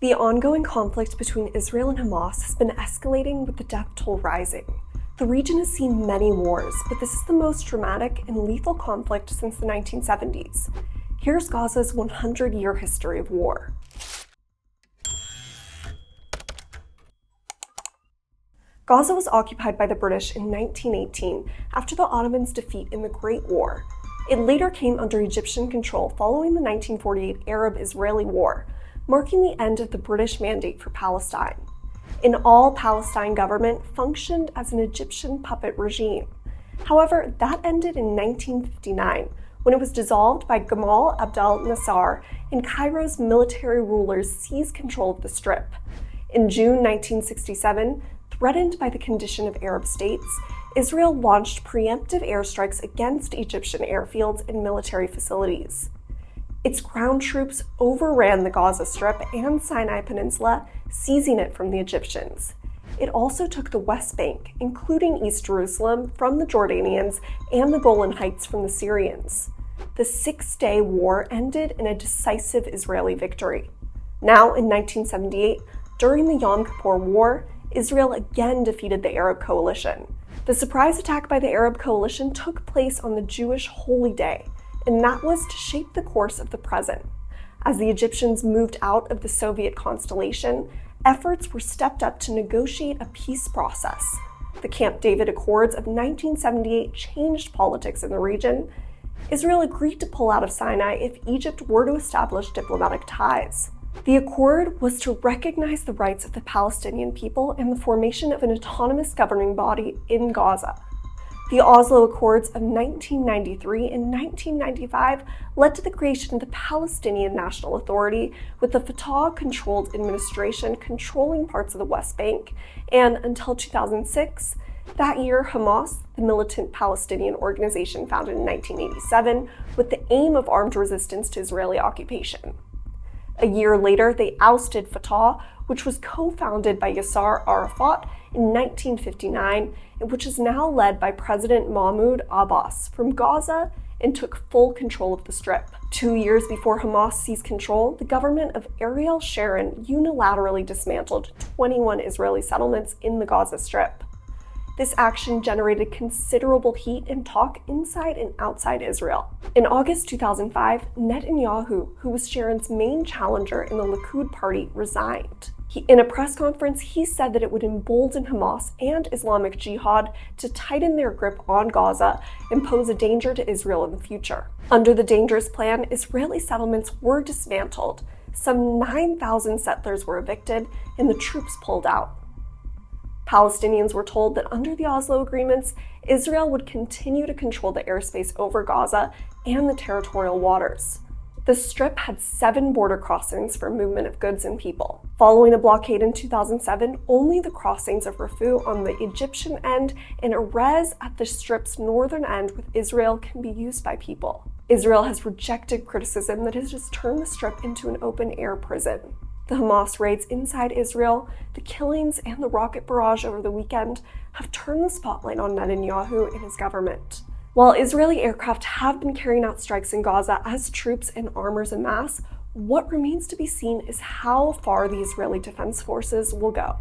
The ongoing conflict between Israel and Hamas has been escalating with the death toll rising. The region has seen many wars, but this is the most dramatic and lethal conflict since the 1970s. Here's Gaza's 100-year history of war. Gaza was occupied by the British in 1918 after the Ottomans' defeat in the Great War. It later came under Egyptian control following the 1948 Arab-Israeli War, marking the end of the British mandate for Palestine. An all-Palestine government functioned as an Egyptian puppet regime. However, that ended in 1959 when it was dissolved by Gamal Abdel Nasser and Cairo's military rulers seized control of the Strip. In June 1967, threatened by the condition of Arab states, Israel launched preemptive airstrikes against Egyptian airfields and military facilities. Its ground troops overran the Gaza Strip and Sinai Peninsula, seizing it from the Egyptians. It also took the West Bank, including East Jerusalem, from the Jordanians and the Golan Heights from the Syrians. The six-day war ended in a decisive Israeli victory. Now, in 1978, during the Yom Kippur War, Israel again defeated the Arab coalition. The surprise attack by the Arab coalition took place on the Jewish holy day, and that was to shape the course of the present. As the Egyptians moved out of the Soviet constellation, efforts were stepped up to negotiate a peace process. The Camp David Accords of 1978 changed politics in the region. Israel agreed to pull out of Sinai if Egypt were to establish diplomatic ties. The accord was to recognize the rights of the Palestinian people and the formation of an autonomous governing body in Gaza. The Oslo Accords of 1993 and 1995 led to the creation of the Palestinian National Authority, with the Fatah-controlled administration controlling parts of the West Bank, and until 2006, that year Hamas, the militant Palestinian organization founded in 1987, with the aim of armed resistance to Israeli occupation. A year later, they ousted Fatah, which was co-founded by Yasser Arafat in 1959, and which is now led by President Mahmoud Abbas from Gaza and took full control of the Strip. 2 years before Hamas seized control, the government of Ariel Sharon unilaterally dismantled 21 Israeli settlements in the Gaza Strip. This action generated considerable heat and talk inside and outside Israel. In August 2005, Netanyahu, who was Sharon's main challenger in the Likud party, resigned. In a press conference, he said that it would embolden Hamas and Islamic Jihad to tighten their grip on Gaza and pose a danger to Israel in the future. Under the dangerous plan, Israeli settlements were dismantled. Some 9,000 settlers were evicted, and the troops pulled out. Palestinians were told that under the Oslo agreements, Israel would continue to control the airspace over Gaza and the territorial waters. The Strip had 7 border crossings for movement of goods and people. Following a blockade in 2007, only the crossings of Rafah on the Egyptian end and Erez at the Strip's northern end with Israel can be used by people. Israel has rejected criticism that it has turned the Strip into an open-air prison. The Hamas raids inside Israel, the killings, and the rocket barrage over the weekend have turned the spotlight on Netanyahu and his government. While Israeli aircraft have been carrying out strikes in Gaza as troops and armors amass, what remains to be seen is how far the Israeli Defense Forces will go.